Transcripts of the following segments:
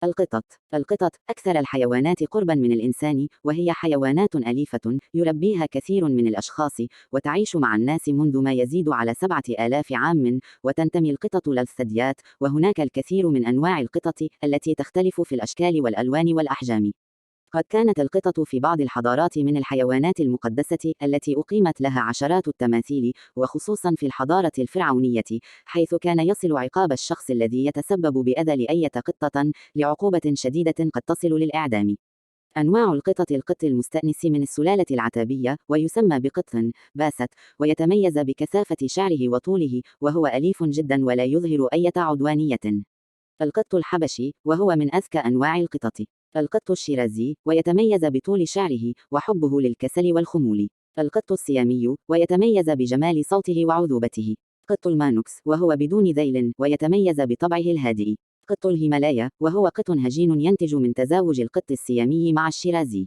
القطط. القطط أكثر الحيوانات قربًا من الإنسان، وهي حيوانات أليفة يربيها كثير من الأشخاص، وتعيش مع الناس منذ ما يزيد على 7000 عام، وتنتمي القطط للثدييات، وهناك الكثير من أنواع القطط التي تختلف في الأشكال والألوان والأحجام. قد كانت القطط في بعض الحضارات من الحيوانات المقدسة التي أقيمت لها عشرات التماثيل، وخصوصا في الحضارة الفرعونية، حيث كان يصل عقاب الشخص الذي يتسبب بأذى لأية قطة لعقوبة شديدة قد تصل للإعدام. أنواع القطط: القط المستأنس من السلالة العتابية، ويسمى بقط باست، ويتميز بكثافة شعره وطوله، وهو أليف جدا ولا يظهر أي عدوانية. القط الحبشي، وهو من أذكى أنواع القطط. القط الشيرازي، ويتميز بطول شعره وحبه للكسل والخمول. القط السيامي، ويتميز بجمال صوته وعذوبته. قط المانوكس، وهو بدون ذيل ويتميز بطبعه الهادئ. قط الهيمالايا، وهو قط هجين ينتج من تزاوج القط السيامي مع الشيرازي.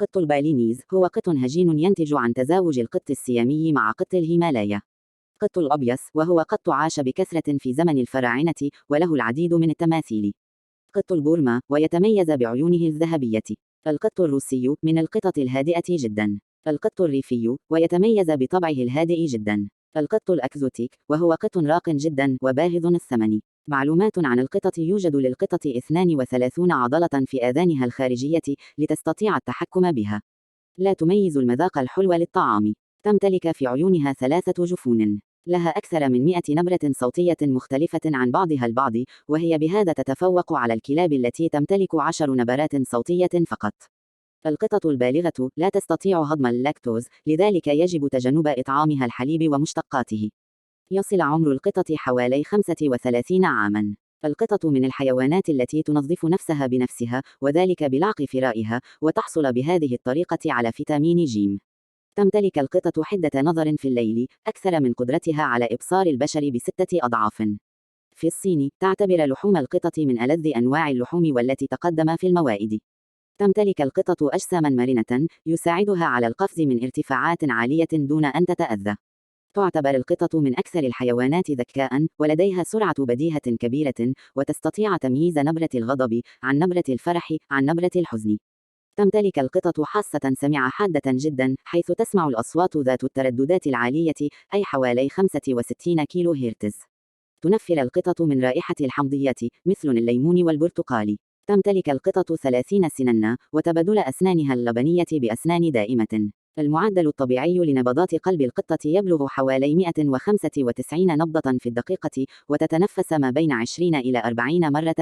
قط البالينيز، هو قط هجين ينتج عن تزاوج القط السيامي مع قط الهيمالايا. قط الأبيض، وهو قط عاش بكثرة في زمن الفراعنة، وله العديد من التماثيل. قط البورما، ويتميز بعيونه الذهبية. القط الروسي، من القطط الهادئة جدا. القط الريفي، ويتميز بطبعه الهادئ جدا. القط الأكزوتيك، وهو قط راق جدا وباهظ الثمن. معلومات عن القطط: يوجد للقطط 32 عضلة في آذانها الخارجية لتستطيع التحكم بها. لا تميز المذاق الحلو للطعام. تمتلك في عيونها 3 جفون. لها أكثر من 100 نبرة صوتية مختلفة عن بعضها البعض، وهي بهذا تتفوق على الكلاب التي تمتلك 10 نبرات صوتية فقط. القطط البالغة لا تستطيع هضم اللاكتوز، لذلك يجب تجنب إطعامها الحليب ومشتقاته. يصل عمر القطط حوالي 35 عامًا. القطط من الحيوانات التي تنظف نفسها بنفسها، وذلك بلعق فرائها، وتحصل بهذه الطريقة على فيتامين ج. تمتلك القطط حدة نظر في الليل، أكثر من قدرتها على إبصار البشر ب6 أضعاف. في الصين، تعتبر لحوم القطط من ألذ أنواع اللحوم والتي تقدم في الموائد. تمتلك القطط أجسامًا مرنة، يساعدها على القفز من ارتفاعات عالية دون أن تتأذى. تعتبر القطط من أكثر الحيوانات ذكاءً، ولديها سرعة بديهة كبيرة، وتستطيع تمييز نبرة الغضب عن نبرة الفرح عن نبرة الحزن. تمتلك القطط حاسة سمع حادة جدا، حيث تسمع الأصوات ذات الترددات العالية، أي حوالي 65 كيلو هرتز. تنفر القطط من رائحة الحمضيات مثل الليمون والبرتقال. تمتلك القطط 30 سناً، وتبادل أسنانها اللبنية بأسنان دائمة. المعدل الطبيعي لنبضات قلب القطة يبلغ حوالي 195 نبضة في الدقيقة، وتتنفس ما بين 20 إلى 40 مرة